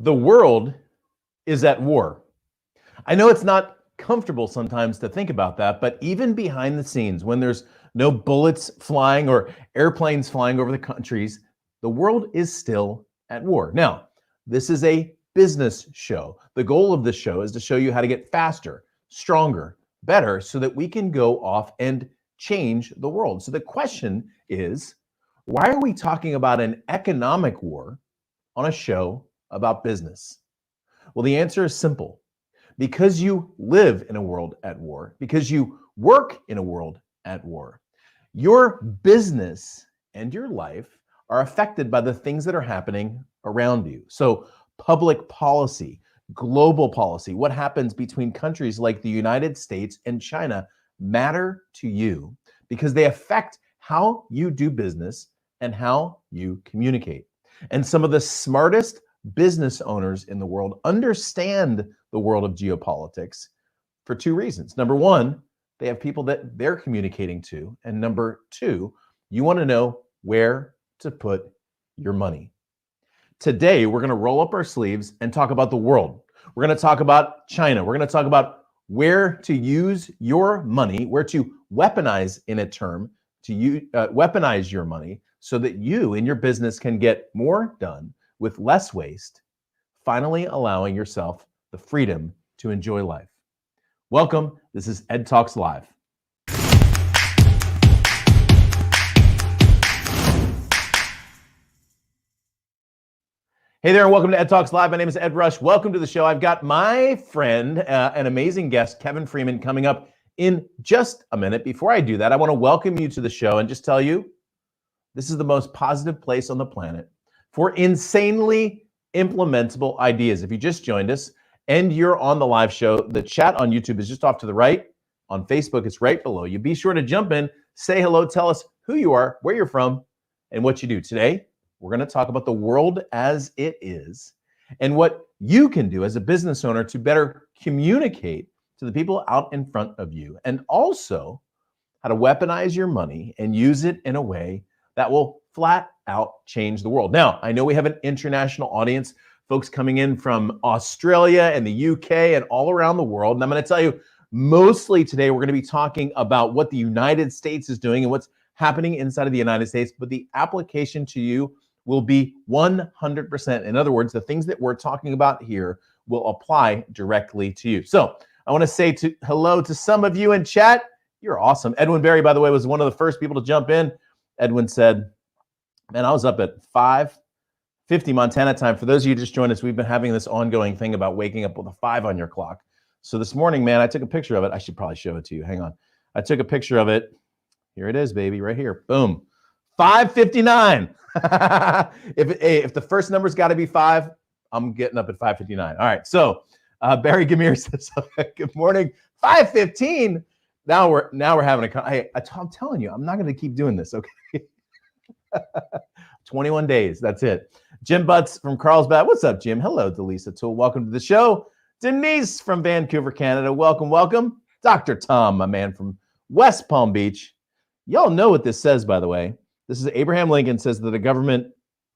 The world is at war. I know it's not comfortable sometimes to think about that, but even behind the scenes, when there's no bullets flying or airplanes flying over the countries, the world is still at war. Now, this is a business show. The goal of the show is to show you how to get faster, stronger, better, so that we can go off and change the world. So the question is, why are we talking about an economic war on a show about business? Well, the answer is simple. Because you live in a world at war, because you work in a world at war, your business and your life are affected by the things that are happening around you. So public policy, global policy, what happens between countries like the United States and China matter to you because they affect how you do business and how you communicate. And some of the smartest business owners in the world understand the world of geopolitics for two reasons. Number one, they have people that they're communicating to. And number two, you want to know where to put your money. Today, we're going to roll up our sleeves and talk about the world. We're going to talk about China. We're going to talk about where to use your money, where to weaponize, in a term, to weaponize your money so that you and your business can get more done with less waste, finally allowing yourself the freedom to enjoy life. Welcome. This is EdTalks Live. Hey there, and welcome to EdTalks Live. My name is Ed Rush. Welcome to the show. I've got my friend, an amazing guest, Kevin Freeman, coming up in just a minute. Before I do that, I want to welcome you to the show and just tell you, this is the most positive place on the planet for insanely implementable ideas. If you just joined us and you're on the live show, the chat on YouTube is just off to the right. On Facebook, it's right below you. Be sure to jump in, say hello, tell us who you are, where you're from, and what you do. Today, we're going to talk about the world as it is and what you can do as a business owner to better communicate to the people out in front of you, and also how to weaponize your money and use it in a way that will flat out change the world. Now, I know we have an international audience, folks coming in from Australia and the UK and all around the world. And I'm going to tell you, mostly today, we're going to be talking about what the United States is doing and what's happening inside of the United States, but the application to you will be 100%. In other words, the things that we're talking about here will apply directly to you. So I want to say hello to some of you in chat. You're awesome. Edwin Berry, by the way, was one of the first people to jump in. Edwin said, man, I was up at 5:50 Montana time. For those of you who just joined us, we've been having this ongoing thing about waking up with a 5 on your clock. So this morning, man, I took a picture of it. I should probably show it to you. Hang on. I took a picture of it. Here it is, baby, right here. Boom. 5:59. If the first number's got to be 5, I'm getting up at 5:59. All right. So Barry Gamir says, good morning. 5:15. Now we're having I'm telling you, I'm not going to keep doing this. Okay. 21 days. That's it. Jim Butts from Carlsbad. What's up, Jim? Hello, Delisa Tool. Welcome to the show. Denise from Vancouver, Canada. Welcome, welcome. Dr. Tom, my man from West Palm Beach. Y'all know what this says, by the way. This is Abraham Lincoln says that the government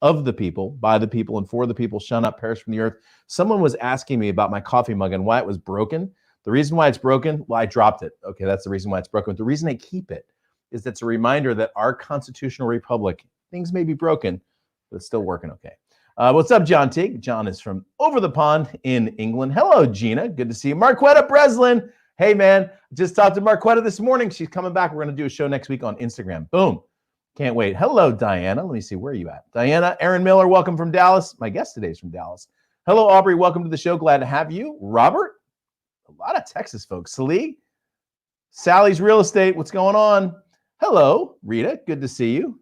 of the people, by the people, and for the people shall not perish from the earth. Someone was asking me about my coffee mug and why it was broken. The reason why it's broken, well, I dropped it. Okay, that's the reason why it's broken. But the reason I keep it is that's a reminder that our constitutional republic, things may be broken, but it's still working okay. What's up, John Teague? John is from over the pond in England. Hello, Gina. Good to see you. Marquetta Breslin. Hey, man. Just talked to Marquetta this morning. She's coming back. We're going to do a show next week on Instagram. Boom. Can't wait. Hello, Diana. Let me see. Where are you at? Diana, Aaron Miller, welcome from Dallas. My guest today is from Dallas. Hello, Aubrey. Welcome to the show. Glad to have you. Robert. A lot of Texas folks. Salee. Sally's Real Estate. What's going on? Hello, Rita. Good to see you.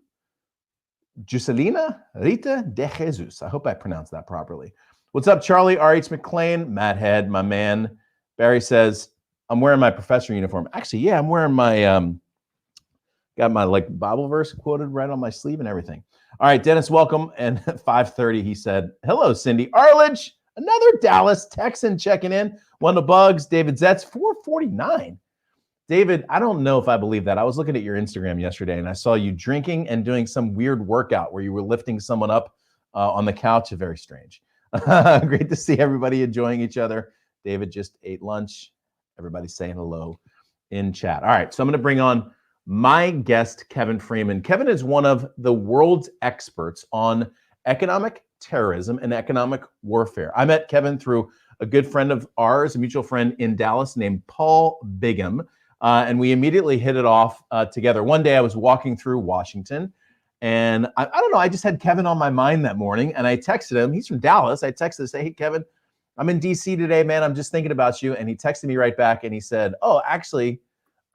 Juselina Rita de Jesus. I hope I pronounced that properly. What's up, Charlie? R.H. McClain. Matt Head, my man. Barry says, I'm wearing my professor uniform. Actually, yeah, I'm wearing my, got my Bible verse quoted right on my sleeve and everything. All right, Dennis, welcome. And at 5:30, he said, hello, Cindy Arledge. Another Dallas Texan checking in. One of the bugs, David Zetz, 449. David, I don't know if I believe that. I was looking at your Instagram yesterday and I saw you drinking and doing some weird workout where you were lifting someone up on the couch. Very strange. Great to see everybody enjoying each other. David just ate lunch. Everybody's saying hello in chat. All right, so I'm going to bring on my guest, Kevin Freeman. Kevin is one of the world's experts on economic terrorism and economic warfare. I met Kevin through a good friend of ours, a mutual friend in Dallas named Paul Bigham, and we immediately hit it off together. One day I was walking through Washington, and I don't know, I just had Kevin on my mind that morning, and I texted him. He's from Dallas. I texted him, say, hey, Kevin, I'm in DC today, man. I'm just thinking about you. And he texted me right back, and he said, oh, actually,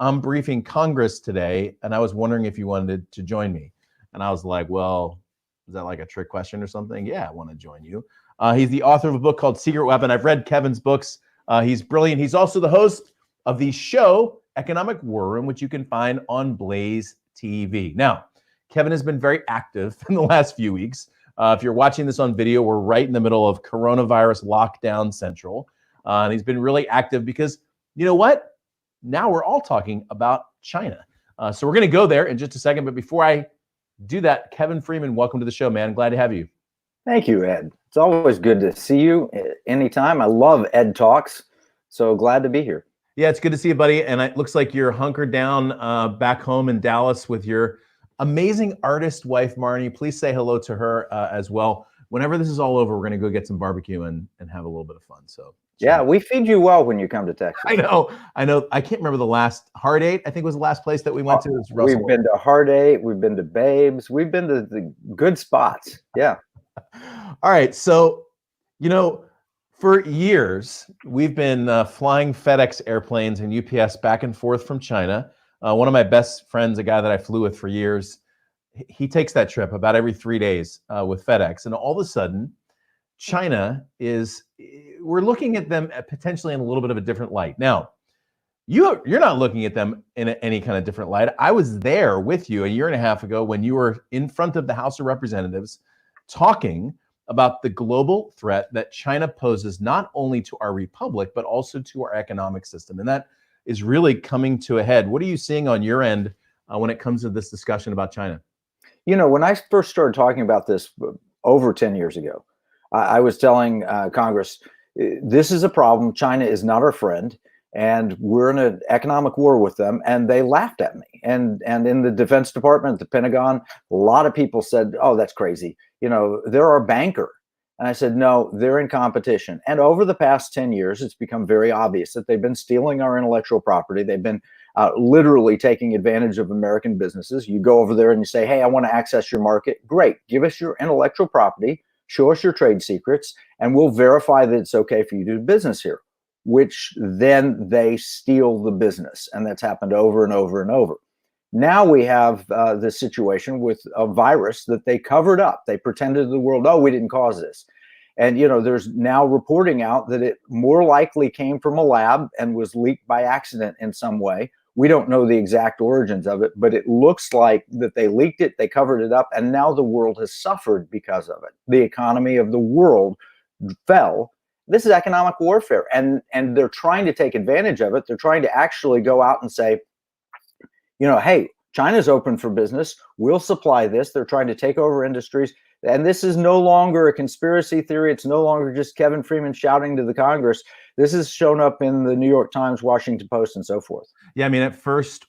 I'm briefing Congress today, and I was wondering if you wanted to join me. And I was like, well, is that like a trick question or something? Yeah, I want to join you. He's the author of a book called Secret Weapon. I've read Kevin's books. He's brilliant. He's also the host of the show Economic WarRoom, which you can find on Blaze TV. Now, Kevin has been very active in the last few weeks. If you're watching this on video, we're right in the middle of coronavirus lockdown central. And he's been really active because, you know what? Now we're all talking about China. So we're going to go there in just a second. But before I do that, Kevin Freeman, welcome to the show, man. Glad to have you. Thank you, Ed. It's always good to see you anytime. I love EdTalks. So glad to be here. Yeah, it's good to see you, buddy. And it looks like you're hunkered down back home in Dallas with your amazing artist wife, Marnie. Please say hello to her as well. Whenever this is all over, we're going to go get some barbecue and have a little bit of fun. So yeah, we feed you well when you come to Texas. I know. I can't remember the last Hard Eight. I think was the last place that we went to. We've been to Hard Eight. We've been to Babes. We've been to the good spots. Yeah. All right. So, you know, for years, we've been flying FedEx airplanes and UPS back and forth from China. One of my best friends, a guy that I flew with for years, he takes that trip about every 3 days with FedEx. And all of a sudden, China we're looking at them potentially in a little bit of a different light. Now, you're not looking at them in any kind of different light. I was there with you a year and a half ago when you were in front of the House of Representatives talking about the global threat that China poses not only to our republic, but also to our economic system. And that is really coming to a head. What are you seeing on your end when it comes to this discussion about China? You know, when I first started talking about this over 10 years ago, I was telling Congress, this is a problem. China is not our friend, and we're in an economic war with them. And they laughed at me. And in the Defense Department, the Pentagon, a lot of people said, oh, that's crazy. You know, they're our banker. And I said, no, they're in competition. And over the past 10 years, it's become very obvious that they've been stealing our intellectual property. They've been literally taking advantage of American businesses. You go over there and you say, hey, I want to access your market. Great. Give us your intellectual property. Show us your trade secrets, and we'll verify that it's okay for you to do business here, which then they steal the business. And that's happened over and over and over. Now we have the situation with a virus that they covered up. They pretended to the world, oh, we didn't cause this. And, you know, there's now reporting out that it more likely came from a lab and was leaked by accident in some way. We don't know the exact origins of it, but it looks like that they leaked it, they covered it up, and now the world has suffered because of it. The economy of the world fell. This is economic warfare, and they're trying to take advantage of it. They're trying to actually go out and say, you know, hey, China's open for business. We'll supply this. They're trying to take over industries. And this is no longer a conspiracy theory. It's no longer just Kevin Freeman shouting to the Congress. This has shown up in the New York Times, Washington Post, and so forth. Yeah, I mean, at first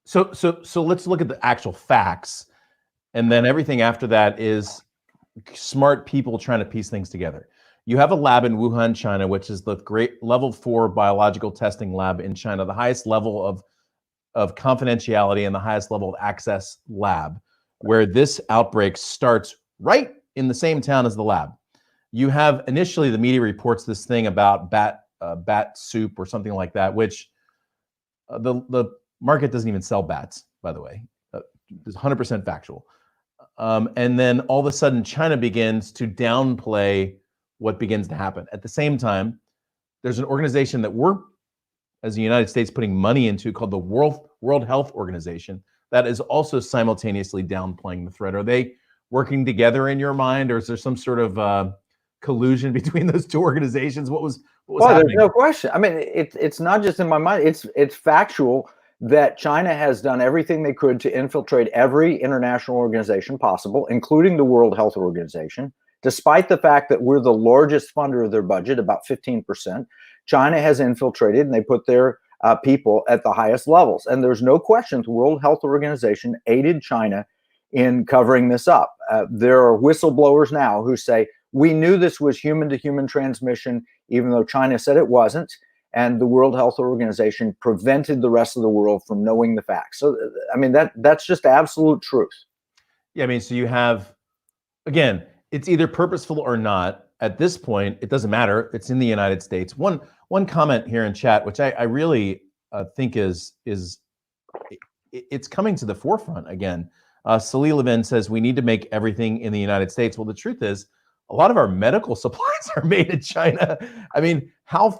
so let's look at the actual facts, and then everything after that is smart people trying to piece things together. You have a lab in Wuhan, China, which is the great level 4 biological testing lab in China, the highest level of confidentiality and the highest level of access lab, where this outbreak starts right in the same town as the lab. You have initially the media reports this thing about bat soup or something like that, which the market doesn't even sell bats, by the way. It's 100% factual. And then all of a sudden, China begins to downplay what begins to happen. At the same time, there's an organization that we're, as the United States, putting money into called the World Health Organization that is also simultaneously downplaying the threat. Are they working together in your mind, or is there some sort of collusion between those two organizations? What was happening? There's no question. I mean, it's not just in my mind. It's factual that China has done everything they could to infiltrate every international organization possible, including the World Health Organization, Despite the fact that we're the largest funder of their budget, about 15%, China has infiltrated and they put their people at the highest levels. And there's no question the World Health Organization aided China in covering this up. There are whistleblowers now who say, we knew this was human-to-human transmission, even though China said it wasn't. And the World Health Organization prevented the rest of the world from knowing the facts. So, I mean, that's just absolute truth. Yeah, I mean, so you have, again, it's either purposeful or not. At this point, it doesn't matter. It's in the United States. One comment here in chat, which I really think is it's coming to the forefront again. Salih Levin says we need to make everything in the United States. Well, the truth is, a lot of our medical supplies are made in China. I mean, how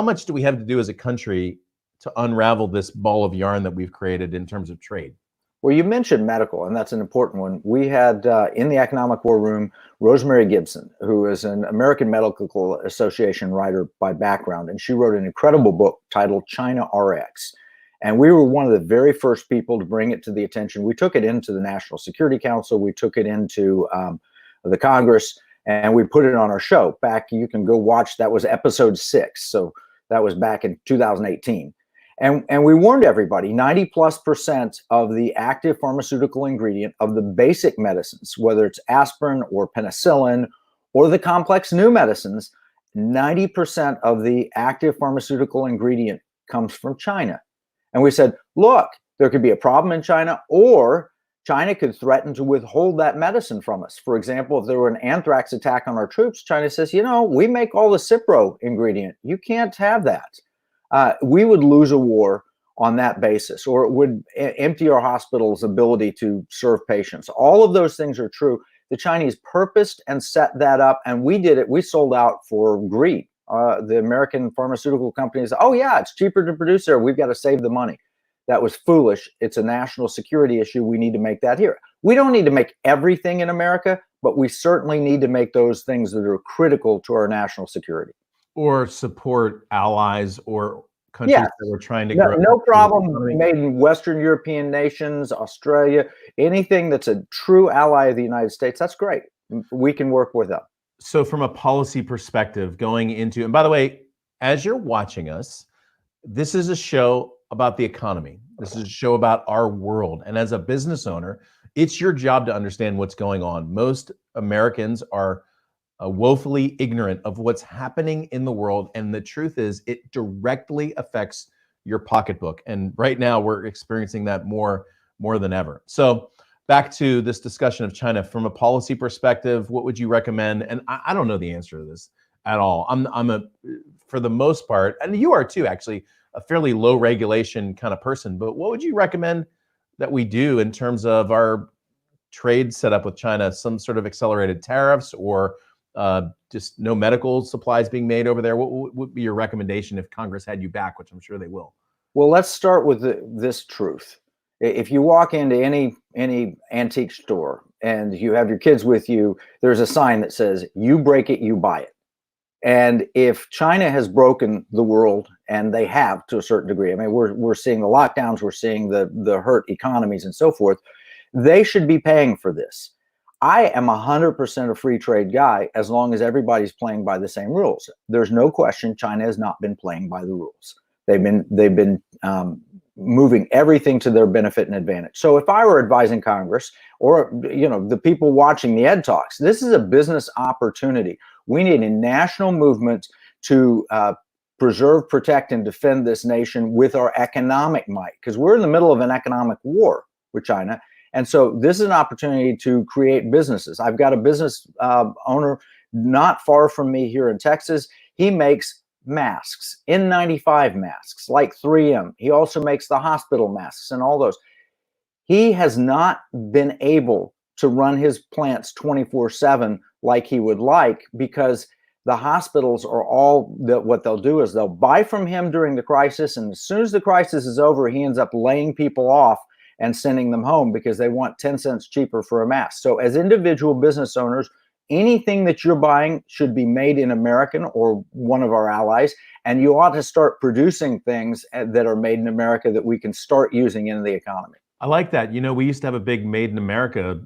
much do we have to do as a country to unravel this ball of yarn that we've created in terms of trade? Well, you mentioned medical, and that's an important one. We had in the economic war room, Rosemary Gibson, who is an American Medical Association writer by background, and she wrote an incredible book titled China RX. And we were one of the very first people to bring it to the attention. We took it into the National Security Council. We took it into the Congress, and we put it on our show. Back, you can go watch, that was episode 6. So that was back in 2018. And we warned everybody, 90+% of the active pharmaceutical ingredient of the basic medicines, whether it's aspirin or penicillin or the complex new medicines, 90% of the active pharmaceutical ingredient comes from China. And we said, look, there could be a problem in China, or China could threaten to withhold that medicine from us. For example, if there were an anthrax attack on our troops, China says, you know, we make all the Cipro ingredient. You can't have that. We would lose a war on that basis, or it would empty our hospitals' ability to serve patients. All of those things are true. The Chinese purposed and set that up, and we did it. We sold out for greed. The American pharmaceutical companies, oh yeah, it's cheaper to produce there. We've got to save the money. That was foolish. It's a national security issue. We need to make that here. We don't need to make everything in America, but we certainly need to make those things that are critical to our national security. Or support allies or countries that we're trying to grow. No problem made in Western European nations, Australia, anything that's a true ally of the United States, that's great. We can work with them. So from a policy perspective, going into, and by the way, as you're watching us, this is a show about the economy. This is a show about our world. And as a business owner, it's your job to understand what's going on. Most Americans are woefully ignorant of what's happening in the world. And the truth is, it directly affects your pocketbook. And right now we're experiencing that more than ever. So back to this discussion of China from a policy perspective, what would you recommend? And I don't know the answer to this at all. I'm for the most part, and you are too, actually, a fairly low regulation kind of person, but what would you recommend that we do in terms of our trade setup with China? Some sort of accelerated tariffs, or just no medical supplies being made over there? What would be your recommendation if Congress had you back, which I'm sure they will? Well, let's start with this truth. If you walk into any antique store and you have your kids with you, there's a sign that says, you break it, you buy it. And if China has broken the world, and they have to a certain degree, I mean, we're seeing the lockdowns, we're seeing the hurt economies and so forth, they should be paying for this. I am 100% a free trade guy as long as everybody's playing by the same rules. There's no question China has not been playing by the rules. They've been moving everything to their benefit and advantage. So if I were advising Congress, or the people watching the EdTalks, this is a business opportunity. We need a national movement to preserve, protect, and defend this nation with our economic might, because we're in the middle of an economic war with China. And so this is an opportunity to create businesses. I've got a business owner not far from me here in Texas. He makes masks, N95 masks, like 3M. He also makes the hospital masks and all those. He has not been able to run his plants 24/7 like he would like, because the hospitals are what they'll do is they'll buy from him during the crisis, and as soon as the crisis is over, he ends up laying people off and sending them home because they want 10 cents cheaper for a mask. So as individual business owners, anything that you're buying should be made in American or one of our allies, and you ought to start producing things that are made in America that we can start using in the economy. I like that. We used to have a big Made in America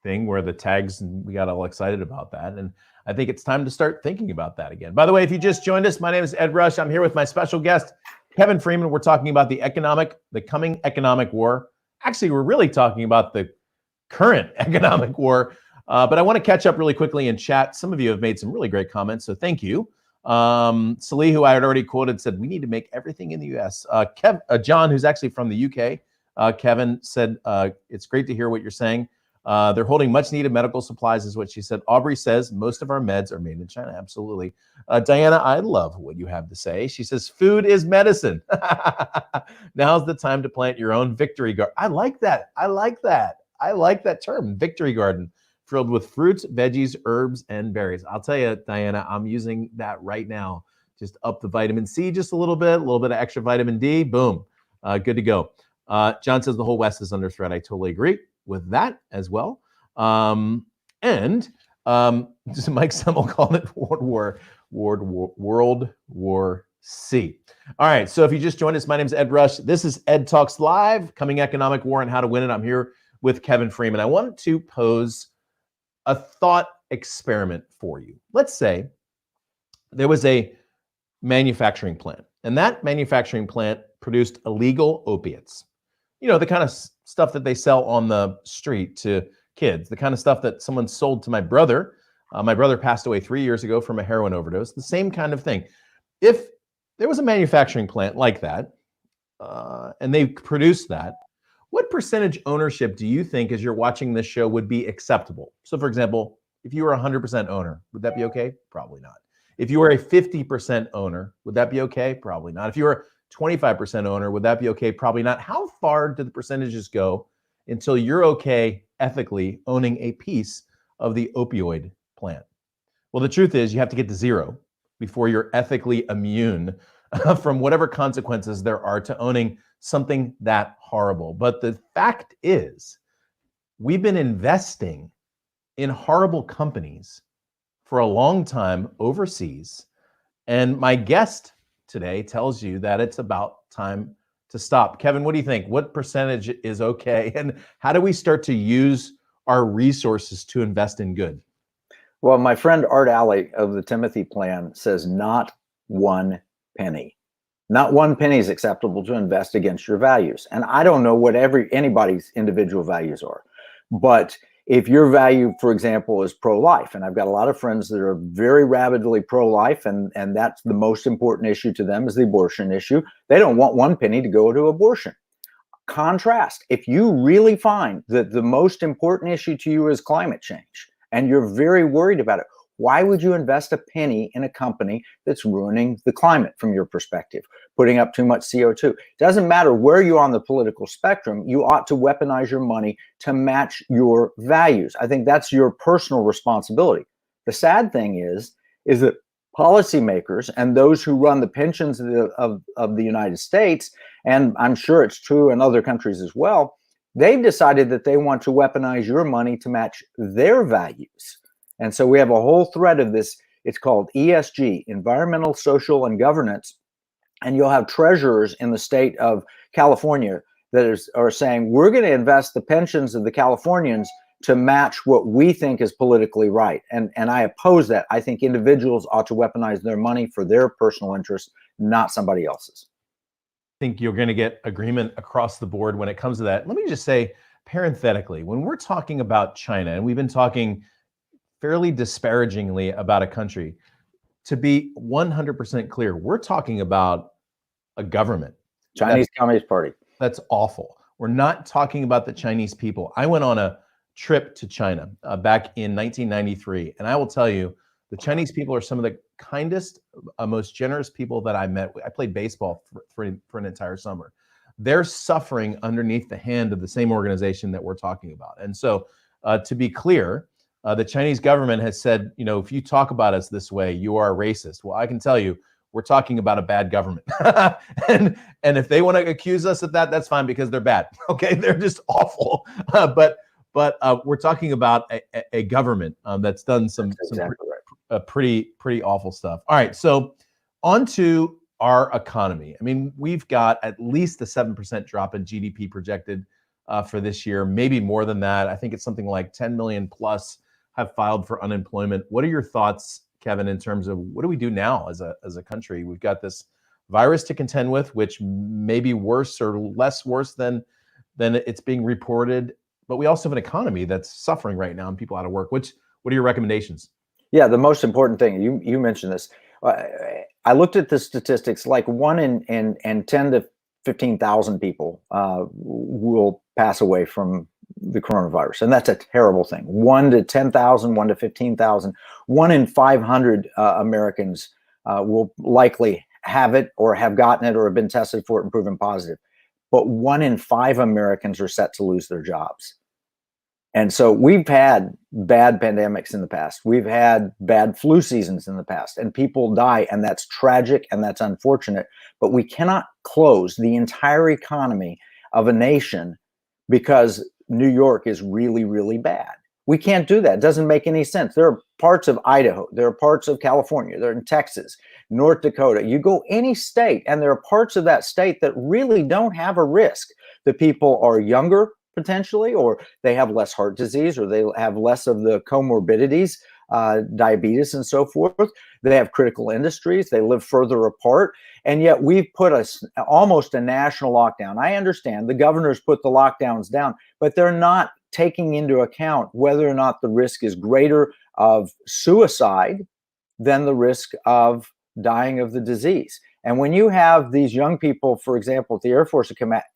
thing where the tags, and we got all excited about that. And I think it's time to start thinking about that again. By the way, if you just joined us, my name is Ed Rush. I'm here with my special guest, Kevin Freeman. We're talking about the coming economic war. Actually, we're really talking about the current economic war. But I want to catch up really quickly in chat. Some of you have made some really great comments, so thank you. Salih, who I had already quoted, said, we need to make everything in the U.S. John, who's actually from the U.K., Kevin said, it's great to hear what you're saying. They're holding much needed medical supplies is what she said. Aubrey says, most of our meds are made in China. Absolutely. Diana, I love what you have to say. She says, food is medicine. Now's the time to plant your own victory garden. I like that. I like that term, victory garden, filled with fruits, veggies, herbs, and berries. I'll tell you, Diana, I'm using that right now. Just up the vitamin C just a little bit of extra vitamin D. Boom. Good to go. John says the whole West is under threat. I totally agree with that as well. Mike Semmel called it World War C. All right, so if you just joined us, my name is Ed Rush. This is Ed Talks Live, Coming Economic War and How to Win It. I'm here with Kevin Freeman. I wanted to pose a thought experiment for you. Let's say there was a manufacturing plant, and that manufacturing plant produced illegal opiates. You know, the kind of stuff that they sell on the street to kids, the kind of stuff that someone sold to my brother. My brother passed away 3 years ago from a heroin overdose, the same kind of thing. If there was a manufacturing plant like that, and they produced that, what percentage ownership do you think, as you're watching this show, would be acceptable? So for example, if you were a 100% owner, would that be okay? Probably not. If you were a 50% owner, would that be okay? Probably not. If you were 25% owner, would that be okay? Probably not. How far do the percentages go until you're okay ethically owning a piece of the opioid plant? Well, the truth is you have to get to zero before you're ethically immune from whatever consequences there are to owning something that horrible. But the fact is, we've been investing in horrible companies for a long time overseas. And my guest today tells you that it's about time to stop. Kevin, what do you think? What percentage is okay? And how do we start to use our resources to invest in good? Well, my friend Art Alley of the Timothy Plan says not 1 penny. Not 1 penny is acceptable to invest against your values. And I don't know what anybody's individual values are. But if your value, for example, is pro-life, and I've got a lot of friends that are very rabidly pro-life, and that's the most important issue to them is the abortion issue. They don't want 1 penny to go to abortion. Contrast, if you really find that the most important issue to you is climate change, and you're very worried about it, why would you invest a penny in a company that's ruining the climate from your perspective, putting up too much CO2? It doesn't matter where you are on the political spectrum, you ought to weaponize your money to match your values. I think that's your personal responsibility. The sad thing is that policymakers and those who run the pensions of the United States, and I'm sure it's true in other countries as well, they've decided that they want to weaponize your money to match their values. And so we have a whole thread of this. It's called ESG, Environmental, Social, and Governance. And you'll have treasurers in the state of California that are saying, we're going to invest the pensions of the Californians to match what we think is politically right. And I oppose that. I think individuals ought to weaponize their money for their personal interests, not somebody else's. I think you're going to get agreement across the board when it comes to that. Let me just say, parenthetically, when we're talking about China, and we've been talking fairly disparagingly about a country, to be 100% clear, we're talking about a government. Chinese Communist Party. That's awful. We're not talking about the Chinese people. I went on a trip to China back in 1993, and I will tell you, the Chinese people are some of the kindest, most generous people that I met. I played baseball for an entire summer. They're suffering underneath the hand of the same organization that we're talking about. And so to be clear, the Chinese government has said, you know, if you talk about us this way, you are a racist. Well, I can tell you, we're talking about a bad government. and if they want to accuse us of that, that's fine, because they're bad. Okay, they're just awful. But we're talking about a government that's done some pretty awful stuff. All right, so on to our economy. I mean, we've got at least a 7% drop in GDP projected for this year, maybe more than that. I think it's something like 10 million plus have filed for unemployment. What are your thoughts, Kevin, in terms of what do we do now as a country? We've got this virus to contend with, which may be worse or less worse than it's being reported. But we also have an economy that's suffering right now and people out of work. What are your recommendations? Yeah, the most important thing, you mentioned this. I looked at the statistics, like 1 in 10 to 15,000 people will pass away from the coronavirus. And that's a terrible thing. 1 to 10,000, 1 to 15,000, 1 in 500 Americans will likely have it or have gotten it or have been tested for it and proven positive. But 1 in 5 Americans are set to lose their jobs. And so we've had bad pandemics in the past. We've had bad flu seasons in the past, and people die, and that's tragic and that's unfortunate. But we cannot close the entire economy of a nation because New York is really, really bad. We can't do that. It doesn't make any sense. There are parts of Idaho, there are parts of California, they're in Texas, North Dakota. You go any state, and there are parts of that state that really don't have a risk. The people are younger, potentially, or they have less heart disease, or they have less of the comorbidities, diabetes and so forth. They have critical industries. They live further apart. And yet we've put almost a national lockdown. I understand the governors put the lockdowns down, but they're not taking into account whether or not the risk is greater of suicide than the risk of dying of the disease. And when you have these young people, for example, at the Air Force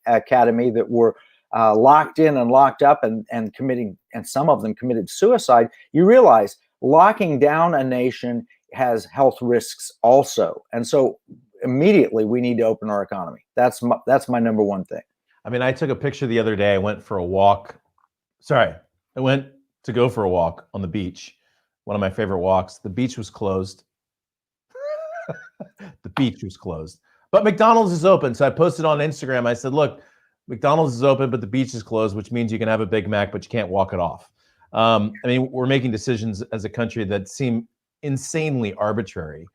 Academy that were locked in and locked up and committing, and some of them committed suicide, you realize locking down a nation has health risks also. And so immediately we need to open our economy. That's my number one thing. I mean, I took a picture the other day. I went for a walk. I went to go for a walk on the beach. One of my favorite walks. The beach was closed. The beach was closed. But McDonald's is open. So I posted on Instagram. I said, look, McDonald's is open, but the beach is closed, which means you can have a Big Mac, but you can't walk it off. I mean, we're making decisions as a country that seem insanely arbitrary.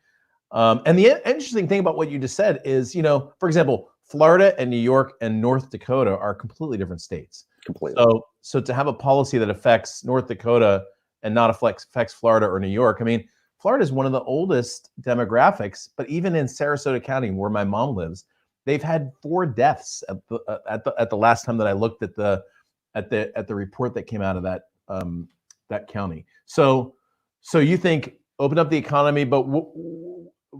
And the interesting thing about what you just said is, for example, Florida and New York and North Dakota are completely different states. Completely. So to have a policy that affects North Dakota and not affects Florida or New York, I mean, Florida is one of the oldest demographics, but even in Sarasota County, where my mom lives, they've had 4 deaths at the last time that I looked at the report that came out of that county. So you think open up the economy, but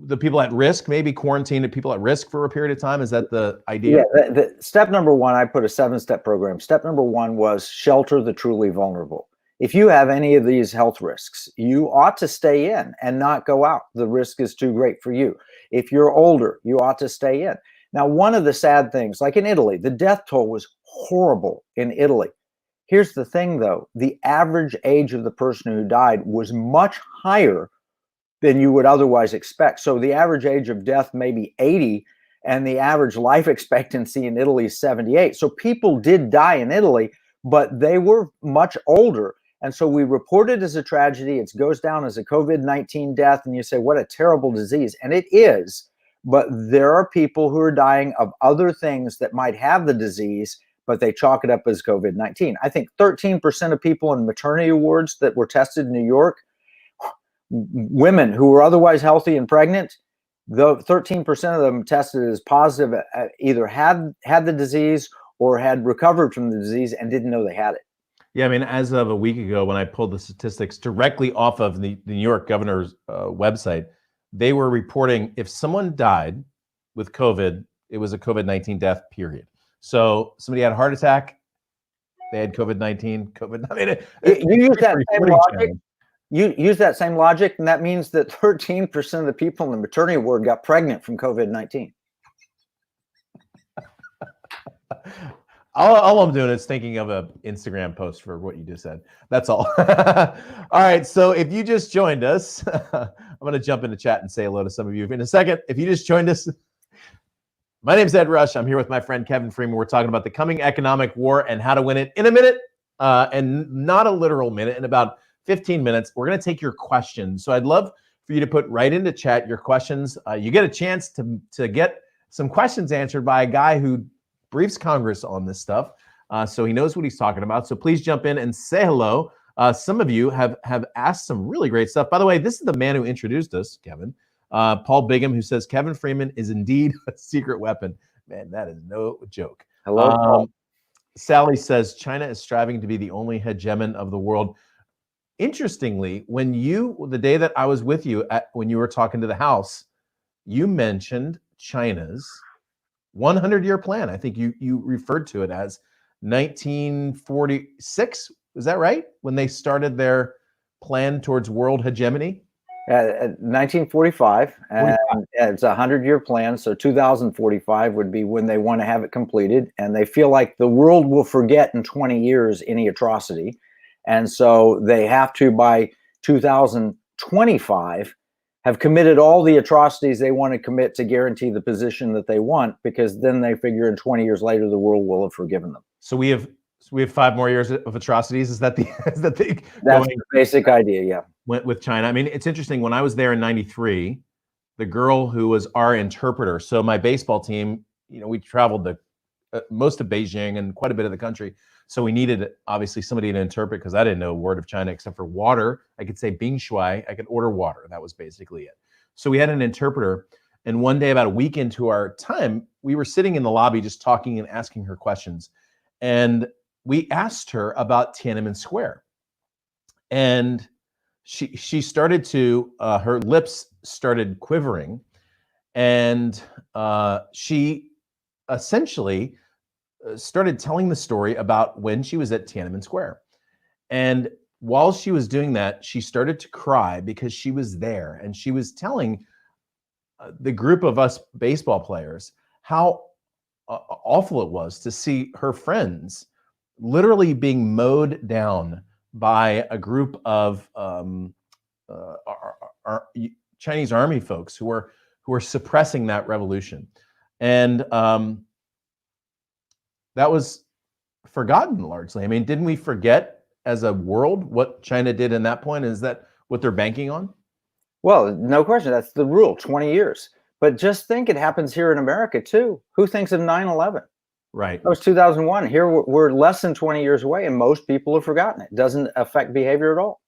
the people at risk, maybe quarantine the people at risk for a period of time? Is that the idea? Yeah. The step number 1, I put a 7-step program. Step number 1 was shelter the truly vulnerable. If you have any of these health risks, you ought to stay in and not go out. The risk is too great for you. If you're older, you ought to stay in. Now, one of the sad things, like in Italy, the death toll was horrible in Italy. Here's the thing, though. The average age of the person who died was much higher than you would otherwise expect. So the average age of death may be 80, and the average life expectancy in Italy is 78. So people did die in Italy, but they were much older. And so we report it as a tragedy. It goes down as a COVID-19 death, and you say, what a terrible disease. And it is. But there are people who are dying of other things that might have the disease, but they chalk it up as COVID-19. I think 13% of people in maternity wards that were tested in New York, women who were otherwise healthy and pregnant, the 13% of them tested as positive, either had the disease or had recovered from the disease and didn't know they had it. Yeah, I mean, as of a week ago, when I pulled the statistics directly off of the New York governor's website, they were reporting if someone died with COVID, it was a COVID-19 death, period. So somebody had a heart attack, they had COVID-19. You use that same logic. You use that same logic, and that means that 13% of the people in the maternity ward got pregnant from COVID-19. All I'm doing is thinking of an Instagram post for what you just said. That's all. All right. So if you just joined us, I'm going to jump into chat and say hello to some of you in a second. If you just joined us, my name's Ed Rush. I'm here with my friend Kevin Freeman. We're talking about the coming economic war and how to win it in a minute, and not a literal minute, in about 15 minutes. We're going to take your questions. So I'd love for you to put right into chat your questions. You get a chance to get some questions answered by a guy who briefs Congress on this stuff. So he knows what he's talking about. So please jump in and say hello. Some of you have asked some really great stuff. By the way, this is the man who introduced us, Kevin. Paul Bigham, who says Kevin Freeman is indeed a secret weapon. Man, that is no joke. Hello, Paul. Sally says China is striving to be the only hegemon of the world. Interestingly, the day that I was with you when you were talking to the House, you mentioned China's 100-year plan. I think you referred to it as 1946. Is that right? When they started their plan towards world hegemony? 1945, and it's a 100-year plan. So 2045 would be when they want to have it completed, and they feel like the world will forget in 20 years any atrocity, and so they have to, by 2025, have committed all the atrocities they want to commit to guarantee the position that they want, because then they figure in 20 years later the world will have forgiven them. So we have 5 more years of atrocities. Is that the That's the basic idea, yeah. Went with China. I mean, it's interesting. When I was there in '93, the girl who was our interpreter. So my baseball team, we traveled the most of Beijing and quite a bit of the country. So we needed obviously somebody to interpret, because I didn't know a word of China except for water. I could say Bing Shui. I could order water. That was basically it. So we had an interpreter. And one day, about a week into our time, we were sitting in the lobby just talking and asking her questions. And we asked her about Tiananmen Square. And she started to, her lips started quivering. And she essentially started telling the story about when she was at Tiananmen Square. And while she was doing that, she started to cry because she was there. And she was telling the group of us baseball players how awful it was to see her friends literally being mowed down by a group of our Chinese army folks who were suppressing that revolution. And that was forgotten largely. I mean, didn't we forget as a world what China did in that point? Is that what they're banking on? Well, no question. That's the rule, 20 years. But just think it happens here in America, too. Who thinks of 9/11? Right. That was 2001. Here we're less than 20 years away, and most people have forgotten it. It doesn't affect behavior at all.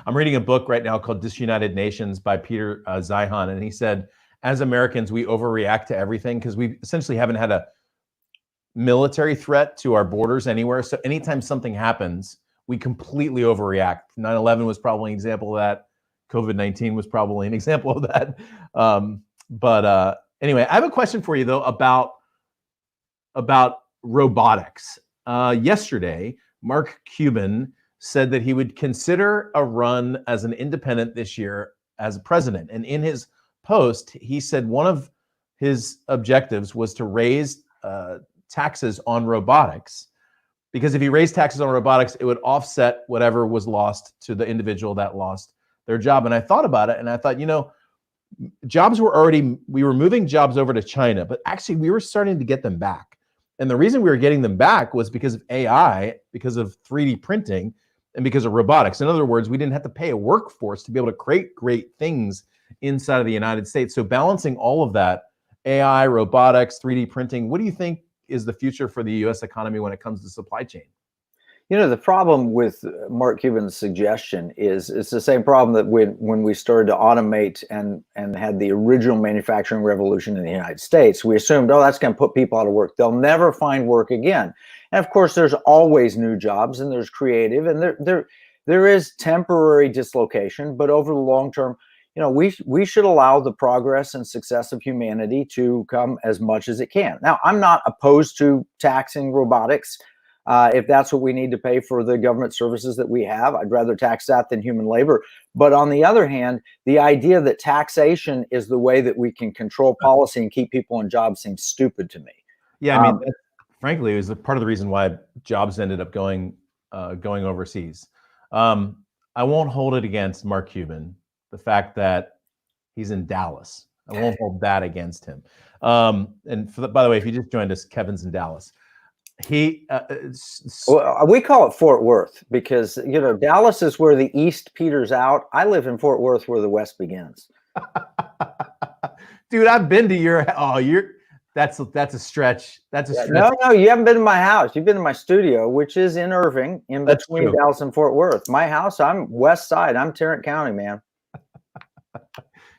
I'm reading a book right now called Disunited Nations by Peter Zeihan, and he said, as Americans, we overreact to everything because we essentially haven't had a military threat to our borders anywhere. So anytime something happens, we completely overreact. 9/11 was probably an example of that. COVID-19 was probably an example of that. But anyway, I have a question for you, though, about robotics. Yesterday, Mark Cuban said that he would consider a run as an independent this year as president. And in his post, he said one of his objectives was to raise taxes on robotics, because if he raised taxes on robotics, it would offset whatever was lost to the individual that lost their job. And I thought about it, and I thought, we were moving jobs over to China, but actually we were starting to get them back. And the reason we were getting them back was because of AI, because of 3D printing, and because of robotics. In other words, we didn't have to pay a workforce to be able to create great things inside of the United States. So balancing all of that, AI, robotics, 3D printing, what do you think is the future for the U.S. economy when it comes to supply chain? The problem with Mark Cuban's suggestion is it's the same problem that when we started to automate and had the original manufacturing revolution in the United States, we assumed, that's going to put people out of work. They'll never find work again. And of course, there's always new jobs, and there's creative, and there is temporary dislocation, but over the long term, we should allow the progress and success of humanity to come as much as it can. Now, I'm not opposed to taxing robotics. If that's what we need to pay for the government services that we have, I'd rather tax that than human labor. But on the other hand, the idea that taxation is the way that we can control policy and keep people in jobs seems stupid to me. Yeah, I mean, frankly, it was part of the reason why jobs ended up going overseas. I won't hold it against Mark Cuban, the fact that he's in Dallas. I won't hold that against him. And by the way, if you just joined us, Kevin's in Dallas. Well, we call it Fort Worth because Dallas is where the East peters out. I live in Fort Worth where the West begins. Dude, I've been to That's a stretch. That's a Yeah, stretch. no, you haven't been to my house. You've been to my studio, which is in Irving, in That's between true. Dallas and Fort Worth. My house, I'm West Side. I'm Tarrant County, man.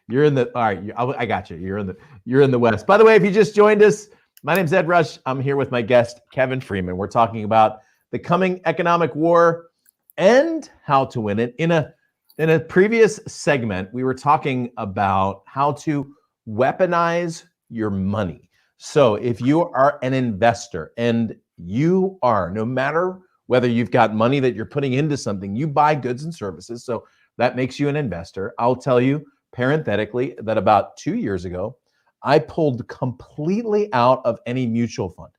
You're in the all right. I got you. You're in the West. By the way, if you just joined us, my name's Ed Rush. I'm here with my guest Kevin Freeman. We're talking about the coming economic war and how to win it. In a previous segment, we were talking about how to weaponize your money. So if you are an investor, and you are, no matter whether you've got money that you're putting into something, you buy goods and services. So that makes you an investor. I'll tell you parenthetically that about 2 years ago, I pulled completely out of any mutual fund.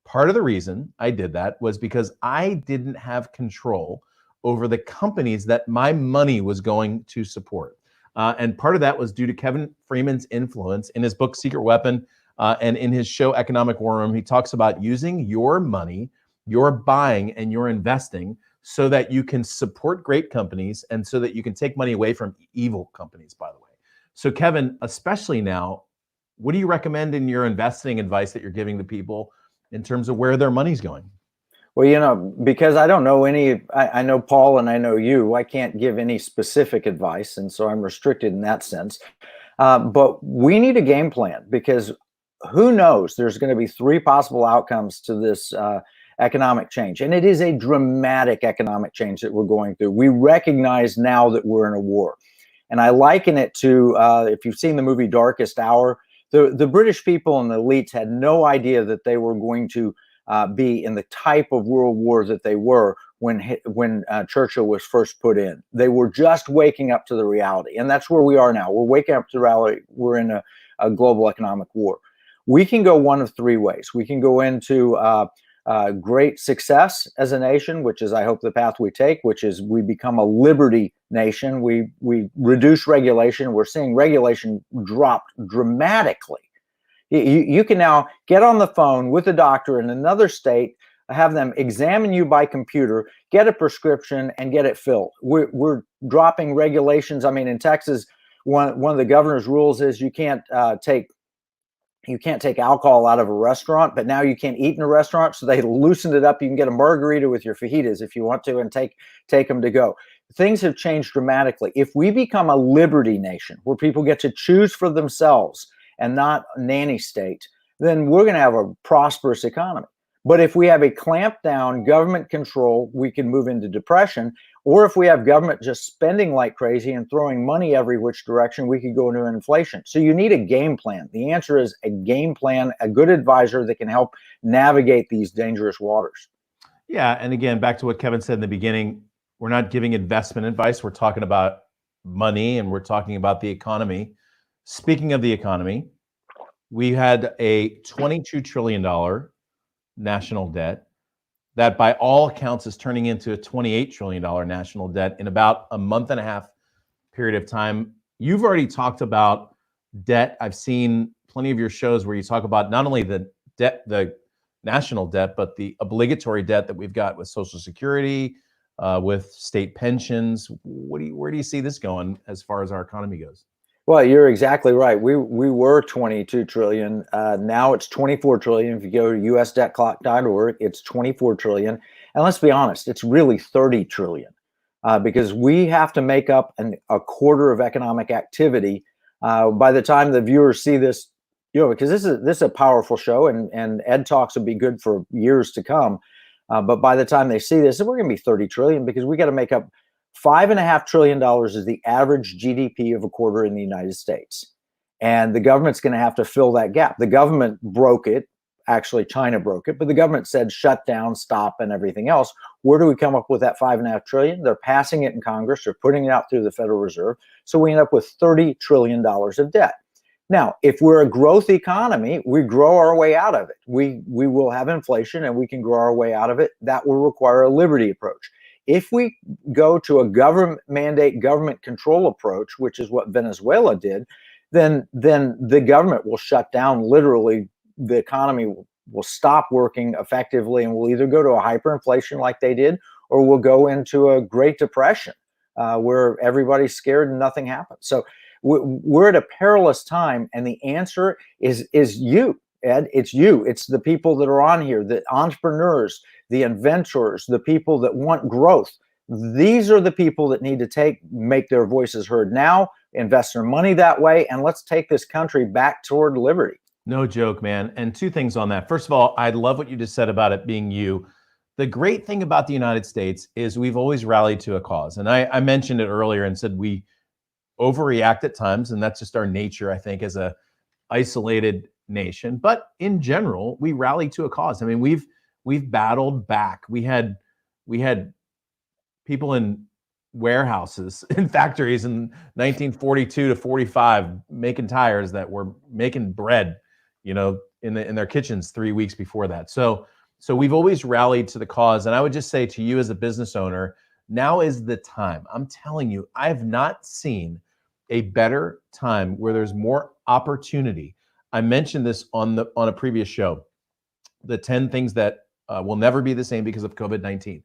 Part of the reason I did that was because I didn't have control over the companies that my money was going to support. And part of that was due to Kevin Freeman's influence in his book, Secret Weapon, and in his show, Economic WarRoom. He talks about using your money, your buying and your investing so that you can support great companies and so that you can take money away from evil companies, by the way. So Kevin, especially now, what do you recommend in your investing advice that you're giving to people in terms of where their money's going? Well, because I don't know I know Paul and I know you, I can't give any specific advice. And so I'm restricted in that sense. But we need a game plan, because who knows, there's going to be three possible outcomes to this economic change. And it is a dramatic economic change that we're going through. We recognize now that we're in a war. And I liken it to, if you've seen the movie Darkest Hour, the British people and the elites had no idea that they were going to be in the type of world war that they were when Churchill was first put in. They were just waking up to the reality. And that's where we are now. We're waking up to the reality. We're in a global economic war. We can go one of three ways. We can go into great success as a nation, which is, I hope, the path we take, which is we become a liberty nation. We reduce regulation. We're seeing regulation drop dramatically. You can now get on the phone with a doctor in another state, have them examine you by computer, get a prescription, and get it filled. We're dropping regulations. I mean, in Texas, one of the governor's rules is you can't take alcohol out of a restaurant, but now you can't eat in a restaurant. So they loosened it up. You can get a margarita with your fajitas if you want to, and take them to go. Things have changed dramatically. If we become a liberty nation where people get to choose for themselves and not a nanny state, then we're going to have a prosperous economy. But if we have a clamped down government control, we can move into depression. Or if we have government just spending like crazy and throwing money every which direction, we could go into inflation. So you need a game plan. The answer is a game plan, a good advisor that can help navigate these dangerous waters. Yeah, and again, back to what Kevin said in the beginning, we're not giving investment advice. We're talking about money, and we're talking about the economy. Speaking of the economy, we had a $22 trillion national debt that by all accounts is turning into a $28 trillion national debt in about a month and a half period of time. You've already talked about debt. I've seen plenty of your shows where you talk about not only the debt, the national debt, but the obligatory debt that we've got with Social Security, with state pensions. Where do you see this going as far as our economy goes? Well, you're exactly right. We were 22 trillion. Now it's 24 trillion. If you go to usdebtclock.org, it's 24 trillion. And let's be honest, it's really 30 trillion because we have to make up a quarter of economic activity. By the time the viewers see this, because this is a powerful show, and EdTalks will be good for years to come. But by the time they see this, we're going to be 30 trillion because we got to make up $5.5 trillion is the average GDP of a quarter in the United States. And the government's going to have to fill that gap. The government broke it. Actually, China broke it, but the government said shut down, stop, and everything else. Where do we come up with that $5.5 trillion? They're passing it in Congress. They're putting it out through the Federal Reserve. So we end up with $30 trillion of debt. Now, if we're a growth economy, we grow our way out of it. We will have inflation and we can grow our way out of it. That will require a liberty approach. If we go to a government mandate, government control approach, which is what Venezuela did, then the government will shut down. Literally, the economy will stop working effectively, and we'll either go to a hyperinflation like they did, or we'll go into a Great Depression where everybody's scared and nothing happens. So we're at a perilous time, and the answer is you. Ed. It's you. It's the people that are on here, the entrepreneurs, the inventors, the people that want growth. These are the people that need to make their voices heard now, invest their money that way, and let's take this country back toward liberty. No joke, man. And two things on that. First of all, I love what you just said about it being you. The great thing about the United States is we've always rallied to a cause. And I mentioned it earlier and said we overreact at times, and that's just our nature, I think, as a isolated nation. But in general, we rally to a cause. I mean, we've battled back. We had people in warehouses in factories in 1942 to 45 making tires that were making bread, you know, in their kitchens 3 weeks before that. So we've always rallied to the cause. And I would just say to you as a business owner, now is the time. I'm telling you, I have not seen a better time where there's more opportunity. I mentioned this on a previous show, the 10 things that will never be the same because of COVID-19.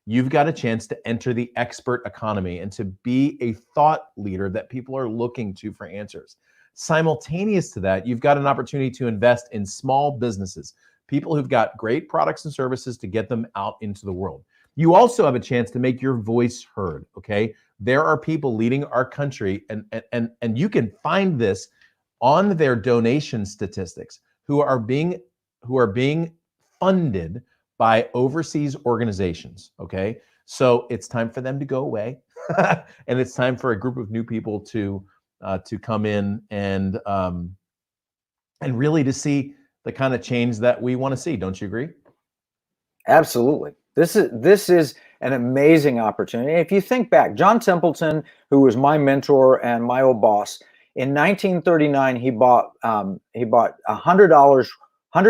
You've got a chance to enter the expert economy and to be a thought leader that people are looking to for answers. Simultaneous to that, you've got an opportunity to invest in small businesses, people who've got great products and services to get them out into the world. You also have a chance to make your voice heard, okay? There are people leading our country, and you can find this on their donation statistics, who are being funded by overseas organizations, okay? So it's time for them to go away, and it's time for a group of new people to come in and really to see the kind of change that we want to see. Don't you agree? Absolutely. This is an amazing opportunity. If you think back, John Templeton, who was my mentor and my old boss, in 1939 he bought $100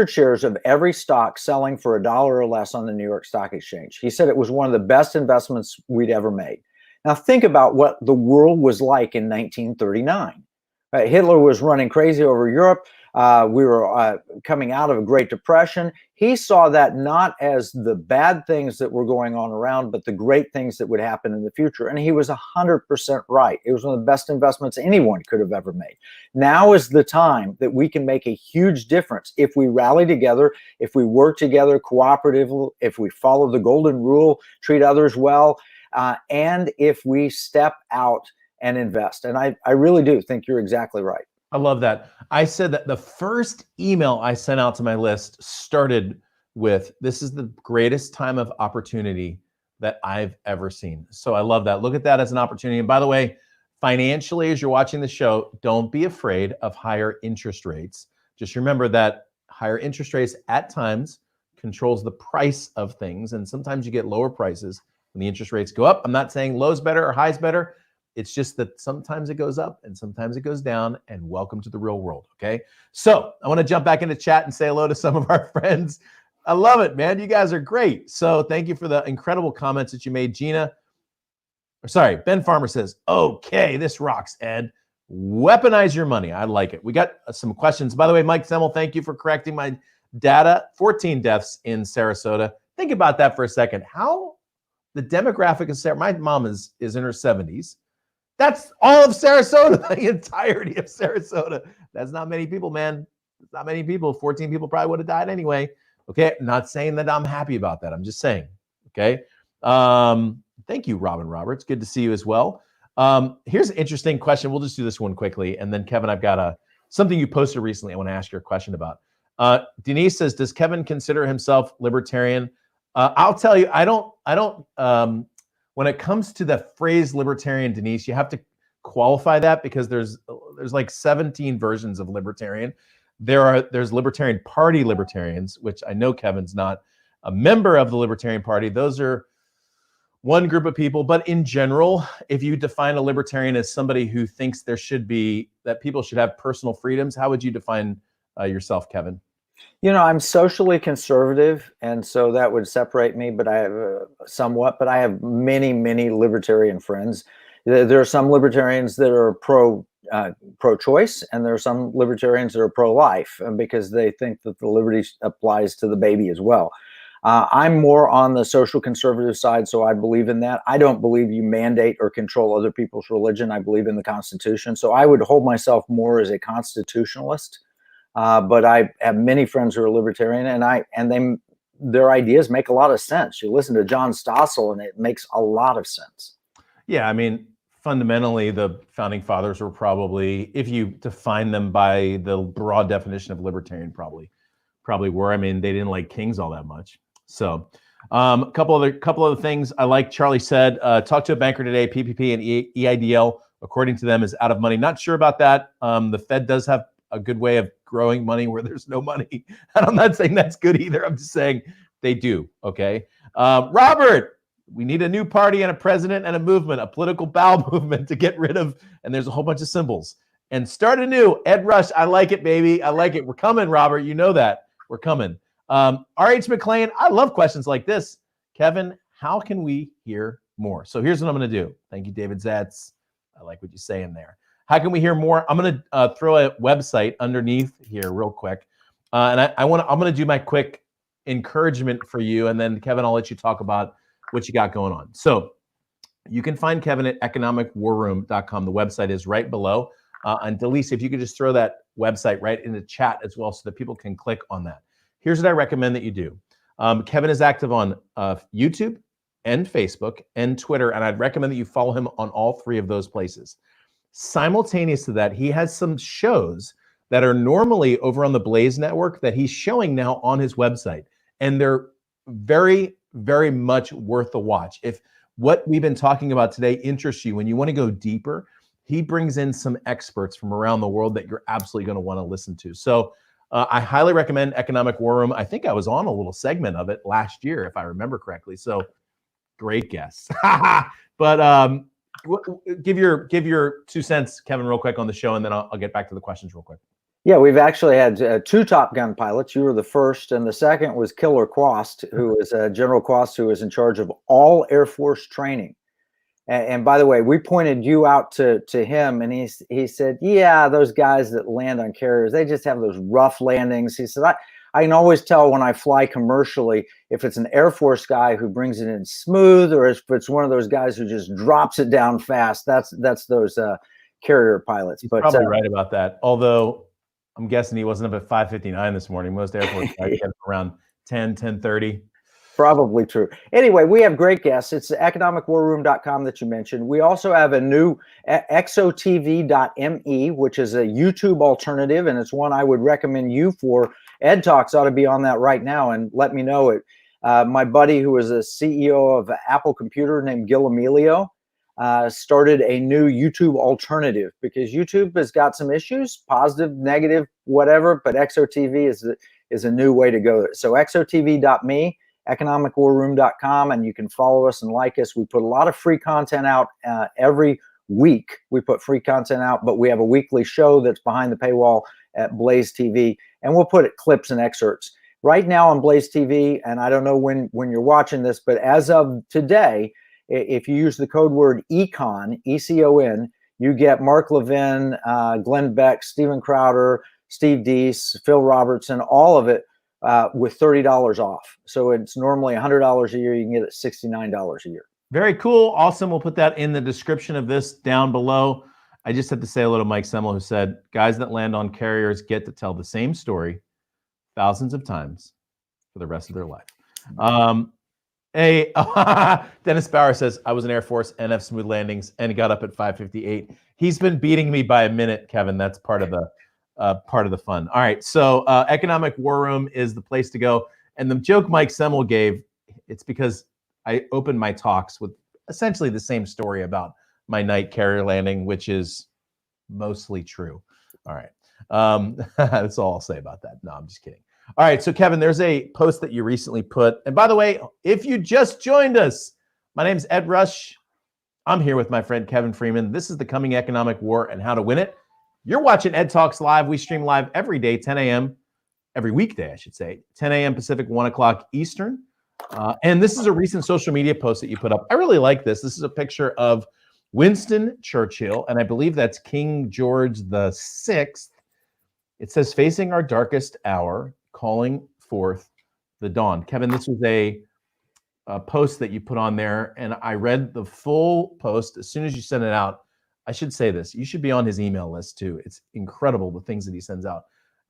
shares of every stock selling for $1 or less on the New York Stock Exchange. He said it was one of the best investments we'd ever made. Now think about what the world was like in 1939. Hitler was running crazy over Europe. We were coming out of a Great Depression. He saw that not as the bad things that were going on around, but the great things that would happen in the future. And he was 100% right. It was one of the best investments anyone could have ever made. Now is the time that we can make a huge difference if we rally together, if we work together cooperatively, if we follow the golden rule, treat others well, and if we step out and invest. And I really do think you're exactly right. I love that. I said that the first email I sent out to my list started with, this is the greatest time of opportunity that I've ever seen. So I love that. Look at that as an opportunity. And by the way, financially, as you're watching the show, don't be afraid of higher interest rates. Just remember that higher interest rates at times controls the price of things. And sometimes you get lower prices when the interest rates go up. I'm not saying low's better or high's better. It's just that sometimes it goes up and sometimes it goes down, and welcome to the real world, okay? So I want to jump back into chat and say hello to some of our friends. I love it, man. You guys are great. So thank you for the incredible comments that you made. Ben Farmer says, okay, this rocks, Ed. Weaponize your money. I like it. We got some questions. By the way, Mike Semmel, thank you for correcting my data. 14 deaths in Sarasota. Think about that for a second. How the demographic of Sarasota, my mom is in her 70s. That's all of Sarasota, the entirety of Sarasota. That's not many people, man. It's not many people. 14 people probably would have died anyway. Okay, not saying that I'm happy about that. I'm just saying, okay? Thank you, Robin Roberts. Good to see you as well. Here's an interesting question. We'll just do this one quickly. And then, Kevin, I've got something you posted recently I want to ask you a question about. Denise says, does Kevin consider himself libertarian? I'll tell you, I don't. When it comes to the phrase libertarian, Denise, you have to qualify that because there's like 17 versions of libertarian. There's Libertarian Party libertarians, which I know Kevin's not a member of the Libertarian Party. Those are one group of people. But in general, if you define a libertarian as somebody who thinks that people should have personal freedoms, how would you define yourself, Kevin? You know, I'm socially conservative, and so that would separate me, but I have but I have many, many libertarian friends. There are some libertarians that are pro-choice, and there are some libertarians that are pro-life because they think that the liberty applies to the baby as well. I'm more on the social conservative side, so I believe in that. I don't believe you mandate or control other people's religion. I believe in the Constitution, so I would hold myself more as a constitutionalist. but I have many friends who are libertarian, and their ideas make a lot of sense. You listen to John Stossel, and it makes a lot of sense. Yeah, I mean, fundamentally, the founding fathers were probably, if you define them by the broad definition of libertarian, probably were. I mean, they didn't like kings all that much. So, a couple other things I like. Charlie said, talk to a banker today. PPP and EIDL, according to them, is out of money. Not sure about that. The Fed does have a good way of growing money where there's no money. And I'm not saying that's good either. I'm just saying they do. Okay. Robert, we need a new party and a president and a movement, a political bowel movement to get rid of. And there's a whole bunch of symbols. And start anew. Ed Rush, I like it, baby. I like it. We're coming, Robert. You know that. We're coming. R.H. McLean, I love questions like this. Kevin, how can we hear more? So here's what I'm going to do. Thank you, David Zetz. I like what you say in there. How can we hear more? I'm going to throw a website underneath here real quick. And I'm going to do my quick encouragement for you. And then, Kevin, I'll let you talk about what you got going on. So you can find Kevin at economicwarroom.com. The website is right below. And Delise, if you could just throw that website right in the chat as well so that people can click on that. Here's what I recommend that you do. Kevin is active on YouTube and Facebook and Twitter, and I'd recommend that you follow him on all three of those places. Simultaneous to that, he has some shows that are normally over on the Blaze Network that he's showing now on his website. And they're very, very much worth the watch. If what we've been talking about today interests you, when you want to go deeper, he brings in some experts from around the world that you're absolutely going to want to listen to. So I highly recommend Economic War Room. I think I was on a little segment of it last year, if I remember correctly. So great guess. But give your 2 cents, Kevin, real quick on the show, and then I'll get back to the questions real quick. Yeah, we've actually had 2 Top Gun pilots. You were the first, and the second was Killer Quast, who is General Quast, who is in charge of all Air Force training. And by the way, we pointed you out to him, and he said, yeah, those guys that land on carriers, they just have those rough landings. He said, I can always tell when I fly commercially if it's an Air Force guy who brings it in smooth, or if it's one of those guys who just drops it down fast. That's those carrier pilots. He's probably right about that. Although I'm guessing he wasn't up at 5:59 this morning. Most Air Force guys get around 10:30. Probably true. Anyway, we have great guests. It's economicwarroom.com that you mentioned. We also have a new exotv.me, which is a YouTube alternative, and it's one I would recommend you for. EdTalks ought to be on that right now, and let me know it. My buddy, who is a CEO of Apple Computer named Gil Amelio, started a new YouTube alternative because YouTube has got some issues, positive, negative, whatever, but ExoTV is a new way to go. So exotv.me, economicwarroom.com, and you can follow us and like us. We put a lot of free content out every week. We put free content out, but we have a weekly show that's behind the paywall at Blaze TV, and we'll put clips and excerpts. Right now on Blaze TV, and I don't know when you're watching this, but as of today, if you use the code word ECON, E-C-O-N, you get Mark Levin, Glenn Beck, Steven Crowder, Steve Deese, Phil Robertson, all of it with $30 off. So it's normally $100 a year. You can get it $69 a year. Very cool. Awesome. We'll put that in the description of this down below. I just have to say hello to Mike Semmel, who said, guys that land on carriers get to tell the same story thousands of times for the rest of their life. Dennis Bauer says, I was in Air Force, NF smooth landings, and got up at 5:58. He's been beating me by a minute, Kevin. That's part of the fun. All right, so Economic War Room is the place to go. And the joke Mike Semmel gave, it's because I opened my talks with essentially the same story about my night carrier landing, which is mostly true. All right, that's all I'll say about that. No, I'm just kidding. All right, so Kevin, there's a post that you recently put. And by the way, if you just joined us, my name is Ed Rush. I'm here with my friend Kevin Freeman. This is the Coming Economic War and How to Win It. You're watching EdTalks Live. We stream live every day, 10 a.m., every weekday, I should say, 10 a.m. Pacific, 1 o'clock Eastern. And this is a recent social media post that you put up. I really like this. This is a picture of Winston Churchill, and I believe that's King George VI. It says, facing our darkest hour, calling forth the dawn. Kevin, this was a post that you put on there, and I read the full post as soon as you sent it out. I should say this. You should be on his email list, too. It's incredible, the things that he sends out.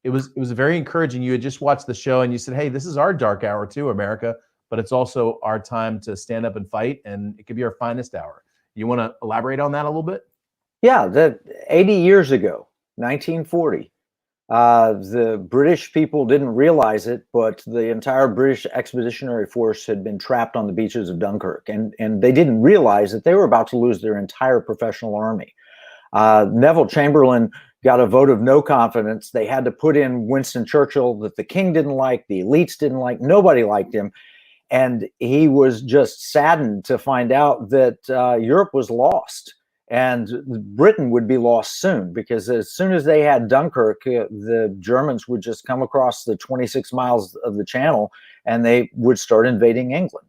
it was very encouraging. You had just watched the show and you said, hey, this is our dark hour too, America, but it's also our time to stand up and fight, and it could be our finest hour. You want to elaborate on that a little bit? Yeah, that 80 years ago, 1940, the British people didn't realize it, but the entire British Expeditionary Force had been trapped on the beaches of Dunkirk, and they didn't realize that they were about to lose their entire professional army. Neville Chamberlain got a vote of no confidence. They had to put in Winston Churchill that the king didn't like, the elites didn't like, nobody liked him. And he was just saddened to find out that Europe was lost and Britain would be lost soon, because as soon as they had Dunkirk, the Germans would just come across the 26 miles of the Channel and they would start invading England.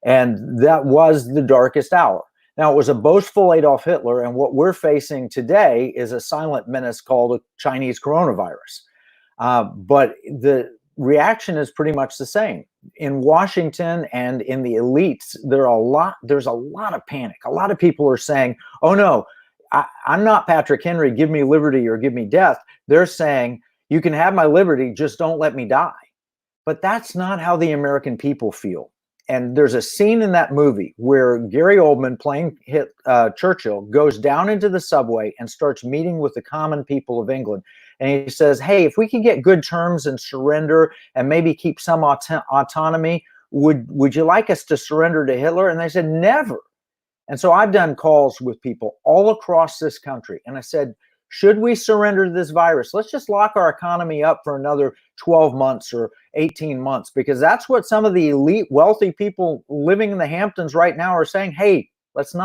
And that was the darkest hour. Now, it was a boastful Adolf Hitler, and what we're facing today is a silent menace called a Chinese coronavirus. But the reaction is pretty much the same. In Washington and in the elites, there's a lot of panic. A lot of people are saying, oh no, I'm not Patrick Henry, give me liberty or give me death. They're saying, you can have my liberty, just don't let me die. But that's not how the American people feel. And there's a scene in that movie where Gary Oldman, playing Churchill, goes down into the subway and starts meeting with the common people of England. And he says, hey, if we can get good terms and surrender and maybe keep some autonomy, would you like us to surrender to Hitler? And they said, never. And so I've done calls with people all across this country. And I said, should we surrender to this virus? Let's just lock our economy up for another 12 months or 18 months, because that's what some of the elite wealthy people living in the Hamptons right now are saying. Hey, let's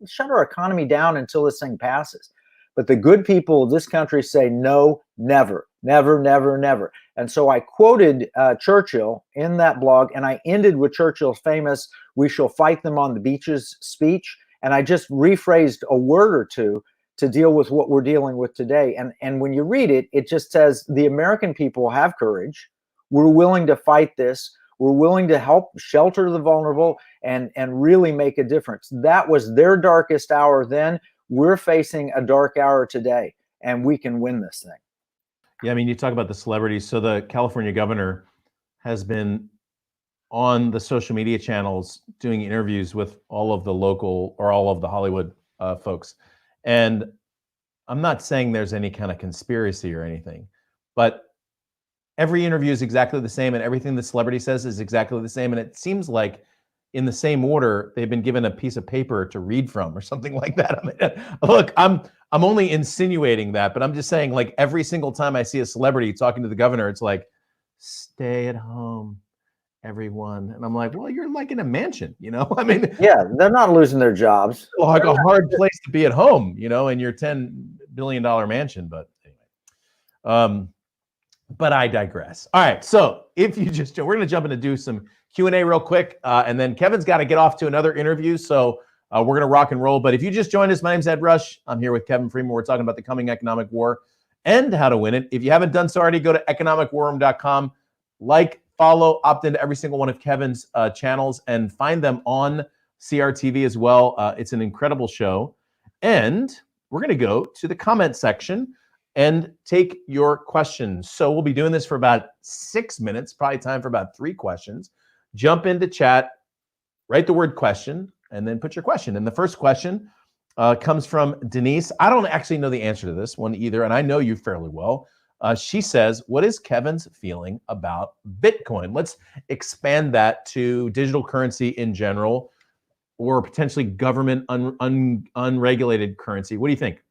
shut our economy down until this thing passes. But the good people of this country say, no, never, never, never, never. And so I quoted Churchill in that blog, and I ended with Churchill's famous, "We shall fight them on the beaches" speech. And I just rephrased a word or two to deal with what we're dealing with today. And when you read it, it just says the American people have courage. We're willing to fight this. We're willing to help shelter the vulnerable and really make a difference. That was their darkest hour then. We're facing a dark hour today, and we can win this thing. Yeah, I mean, you talk about the celebrities. So the California governor has been on the social media channels doing interviews with all of the local or all of the Hollywood folks. And I'm not saying there's any kind of conspiracy or anything, but every interview is exactly the same, and everything the celebrity says is exactly the same. And it seems like in the same order, they've been given a piece of paper to read from or something like that. I mean, look, I'm only insinuating that, but I'm just saying, like, every single time I see a celebrity talking to the governor, it's like, stay at home, everyone. And I'm like, well, you're like in a mansion, you know? I mean, yeah, they're not losing their jobs. Like a hard place to be at home, you know, in your $10 billion mansion. But anyway, but I digress. All right, so if you just, we're going to jump in and do some Q&A real quick, and then Kevin's got to get off to another interview, so we're going to rock and roll. But if you just joined us, my name's Ed Rush. I'm here with Kevin Freeman. We're talking about the coming economic war and how to win it. If you haven't done so already, go to economicwarroom.com, like, follow, opt into every single one of Kevin's channels, and find them on CRTV as well. It's an incredible show. And we're going to go to the comment section and take your questions. So we'll be doing this for about 6 minutes, probably time for about 3 questions. Jump into chat, write the word question, and then put your question. And the first question comes from Denise. I don't actually know the answer to this one either, and I know you fairly well. She says, what is Kevin's feeling about Bitcoin? Let's expand that to digital currency in general, or potentially government unregulated currency. What do you think?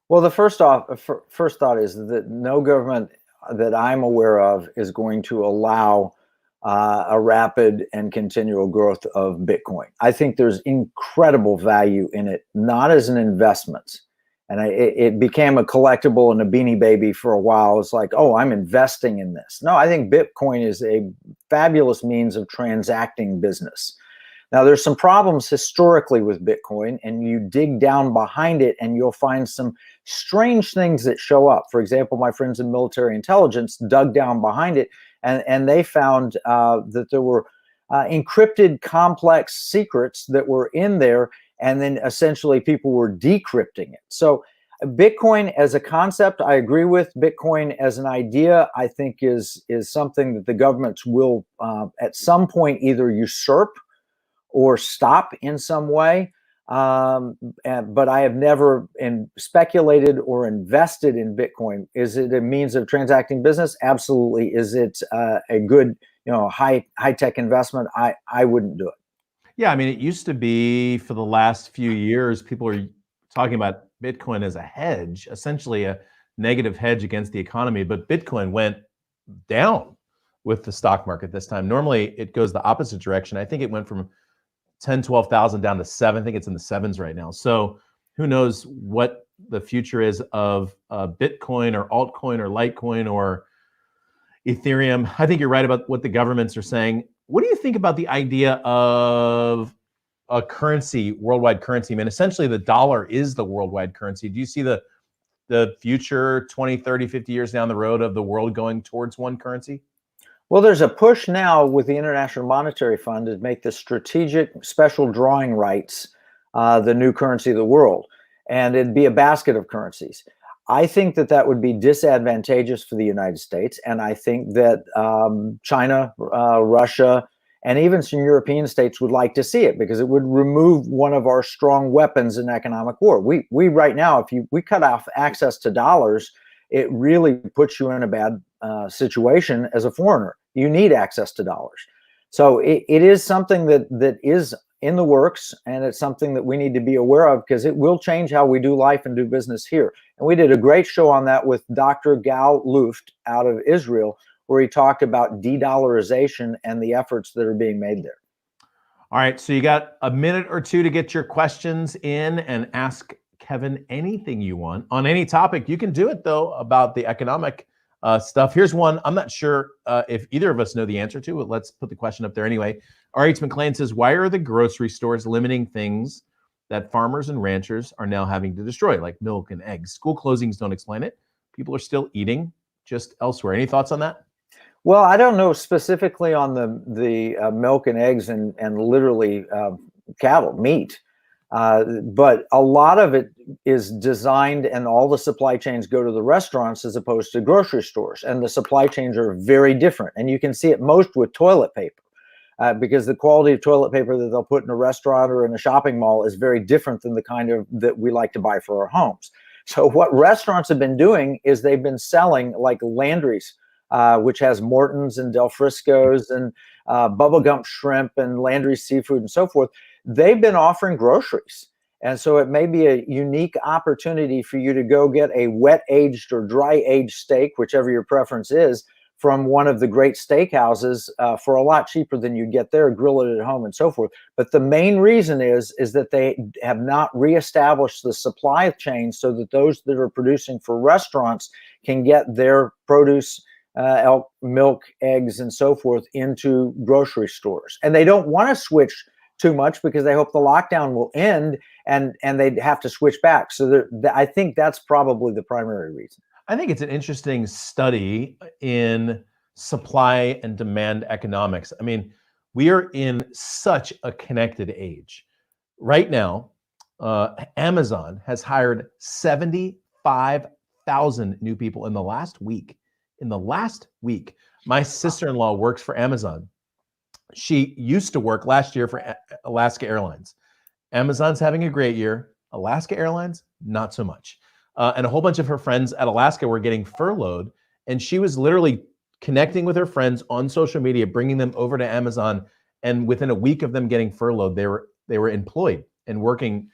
Well, the first thought is that no government that I'm aware of is going to allow a rapid and continual growth of Bitcoin. I think there's incredible value in it, not as an investment. And it became a collectible and a beanie baby for a while. It's like, oh, I'm investing in this. No, I think Bitcoin is a fabulous means of transacting business. Now, there's some problems historically with Bitcoin, and you dig down behind it and you'll find some strange things that show up. For example, my friends in military intelligence dug down behind it, and they found that there were encrypted complex secrets that were in there, and then essentially people were decrypting it. So Bitcoin as a concept, I agree with. Bitcoin as an idea, I think is something that the governments will at some point either usurp or stop in some way. But I have never speculated or invested in Bitcoin. Is it a means of transacting business? Absolutely. Is it a good, high tech investment? I wouldn't do it. Yeah, I mean, it used to be for the last few years, people are talking about Bitcoin as a hedge, essentially a negative hedge against the economy. But Bitcoin went down with the stock market this time. Normally, it goes the opposite direction. I think it went from 10, 12,000 down to 7. I think it's in the 7s right now. So who knows what the future is of Bitcoin or altcoin or Litecoin or Ethereum. I think you're right about what the governments are saying. What do you think about the idea of a currency, worldwide currency? I mean, essentially the dollar is the worldwide currency. Do you see the future 20, 30, 50 years down the road of the world going towards one currency? Well, there's a push now with the International Monetary Fund to make the strategic special drawing rights the new currency of the world. And it'd be a basket of currencies. I think that would be disadvantageous for the United States. And I think that China, Russia, and even some European states would like to see it because it would remove one of our strong weapons in economic war. We right now, if we cut off access to dollars, it really puts you in a bad situation as a foreigner. You need access to dollars. So it is something that is in the works, and it's something that we need to be aware of because it will change how we do life and do business here. And we did a great show on that with Dr. Gal Luft out of Israel, where he talked about de-dollarization and the efforts that are being made there. All right, so you got a minute or two to get your questions in and ask Kevin anything you want on any topic. You can do it, though, about the economic stuff. Here's one I'm not sure if either of us know the answer to, but let's put the question up there anyway. R.H. McLean says, why are the grocery stores limiting things that farmers and ranchers are now having to destroy, like milk and eggs? School closings don't explain it. People are still eating just elsewhere. Any thoughts on that? Well, I don't know specifically on the milk and eggs and literally cattle, meat. But a lot of it is designed and all the supply chains go to the restaurants as opposed to grocery stores. And the supply chains are very different. And you can see it most with toilet paper because the quality of toilet paper that they'll put in a restaurant or in a shopping mall is very different than the kind of that we like to buy for our homes. So what restaurants have been doing is they've been selling like Landry's, which has Morton's and Del Frisco's and Bubba Gump Shrimp and Landry's Seafood and so forth. They've been offering groceries. And so it may be a unique opportunity for you to go get a wet aged or dry aged steak, whichever your preference is, from one of the great steakhouses for a lot cheaper than you'd get there, grill it at home and so forth. But the main reason is that they have not reestablished the supply chain so that those that are producing for restaurants can get their produce, milk, eggs, and so forth into grocery stores. And they don't want to switch too much because they hope the lockdown will end and they'd have to switch back. So I think that's probably the primary reason. I think it's an interesting study in supply and demand economics. I mean, we are in such a connected age. Right now, Amazon has hired 75,000 new people in the last week. In the last week, my sister-in-law works for Amazon. She used to work last year for Alaska Airlines. Amazon's having a great year. Alaska Airlines, not so much. And a whole bunch of her friends at Alaska were getting furloughed. And she was literally connecting with her friends on social media, bringing them over to Amazon. And within a week of them getting furloughed, they were employed and working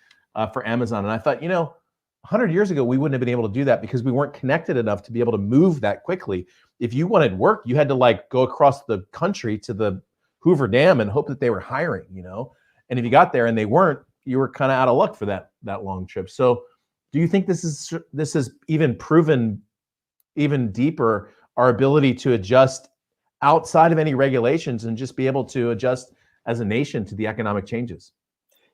for Amazon. And I thought, 100 years ago, we wouldn't have been able to do that because we weren't connected enough to be able to move that quickly. If you wanted work, you had to go across the country to the Hoover Dam and hope that they were hiring, And if you got there and they weren't, you were kind of out of luck for that long trip. So do you think this is even proven even deeper our ability to adjust outside of any regulations and just be able to adjust as a nation to the economic changes?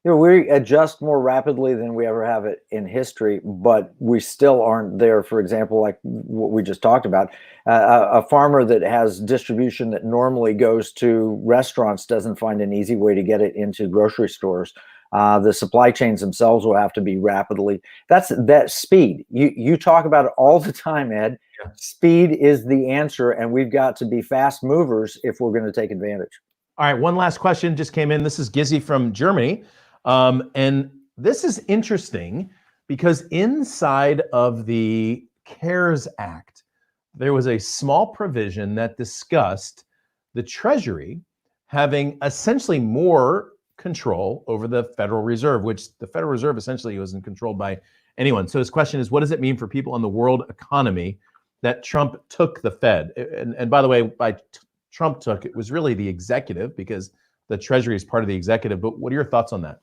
We adjust more rapidly than we ever have it in history, but we still aren't there. For example, like what we just talked about, a farmer that has distribution that normally goes to restaurants doesn't find an easy way to get it into grocery stores. The supply chains themselves will have to be rapidly. That speed. You talk about it all the time, Ed. Yeah. Speed is the answer, and we've got to be fast movers if we're going to take advantage. All right, one last question just came in. This is Gizzy from Germany. And this is interesting because inside of the CARES Act, there was a small provision that discussed the Treasury having essentially more control over the Federal Reserve, which the Federal Reserve essentially wasn't controlled by anyone. So his question is, what does it mean for people in the world economy that Trump took the Fed? And by the way, by Trump took, it was really the executive, because the Treasury is part of the executive. But what are your thoughts on that?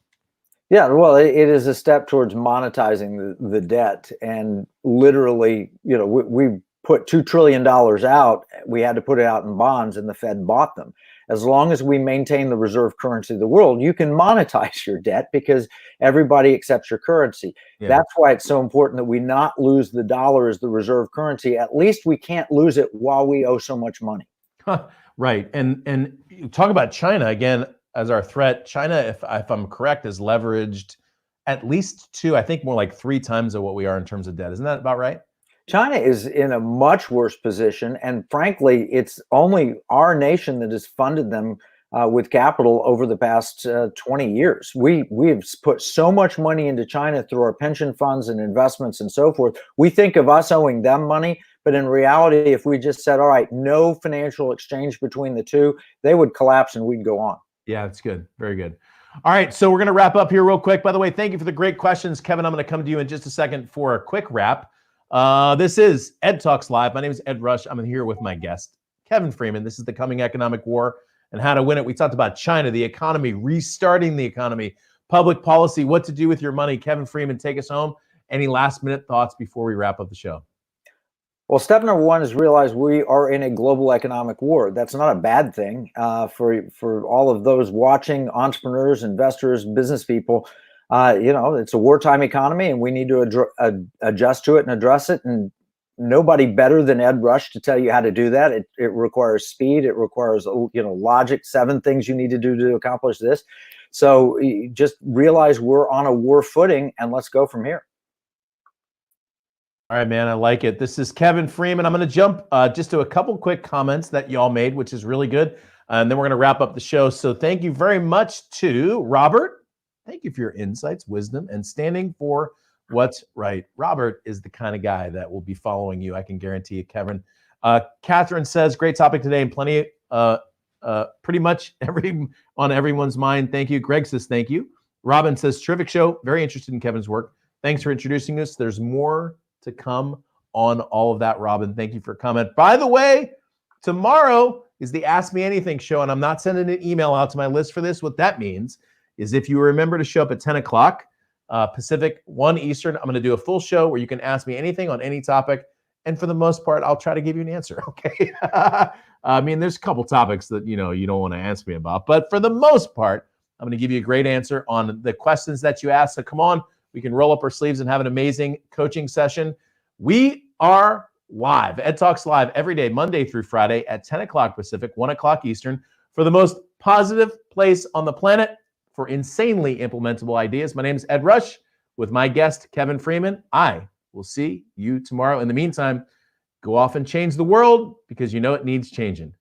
Yeah, well, it is a step towards monetizing the debt. And literally, we put $2 trillion out. We had to put it out in bonds, and the Fed bought them. As long as we maintain the reserve currency of the world, you can monetize your debt because everybody accepts your currency. Yeah. That's why it's so important that we not lose the dollar as the reserve currency. At least we can't lose it while we owe so much money. Right. And you talk about China again as our threat. China, if I'm correct, is leveraged at least I think more like 3 times of what we are in terms of debt. Isn't that about right? China is in a much worse position, and frankly, it's only our nation that has funded them with capital over the past 20 years. We've put so much money into China through our pension funds and investments and so forth. We think of us owing them money, but in reality, if we just said, all right, no financial exchange between the two, they would collapse and we'd go on. Yeah, that's good. Very good. All right, so we're going to wrap up here real quick. By the way, thank you for the great questions. Kevin, I'm going to come to you in just a second for a quick wrap. This is EdTalks Live. My name is Ed Rush. I'm here with my guest, Kevin Freeman. This is the coming economic war and how to win it. We talked about China, the economy, restarting the economy, public policy, what to do with your money. Kevin Freeman, take us home. Any last minute thoughts before we wrap up the show? Well, step number 1 is realize we are in a global economic war. That's not a bad thing for all of those watching, entrepreneurs, investors, business people. It's a wartime economy, and we need to adjust to it and address it. And nobody better than Ed Rush to tell you how to do that. It requires speed. It requires logic. 7 things you need to do to accomplish this. So just realize we're on a war footing, and let's go from here. All right, man, I like it. This is Kevin Freeman. I'm going to jump just to a couple quick comments that y'all made, which is really good. And then we're going to wrap up the show. So thank you very much to Robert. Thank you for your insights, wisdom, and standing for what's right. Robert is the kind of guy that will be following you. I can guarantee you, Kevin. Catherine says, great topic today and plenty, pretty much on everyone's mind. Thank you. Greg says, thank you. Robin says, terrific show. Very interested in Kevin's work. Thanks for introducing us. There's more to come on all of that, Robin. Thank you for comment. By the way, tomorrow is the Ask Me Anything show, and I'm not sending an email out to my list for this. What that means is if you remember to show up at 10 o'clock Pacific, 1 Eastern, I'm going to do a full show where you can ask me anything on any topic, and for the most part, I'll try to give you an answer, okay? I mean, there's a couple topics that, you don't want to ask me about, but for the most part, I'm going to give you a great answer on the questions that you ask. So come on. We can roll up our sleeves and have an amazing coaching session. We are live, EdTalks Live, every day, Monday through Friday at 10 o'clock Pacific, 1 o'clock Eastern, for the most positive place on the planet for insanely implementable ideas. My name is Ed Rush with my guest, Kevin Freeman. I will see you tomorrow. In the meantime, go off and change the world because it needs changing.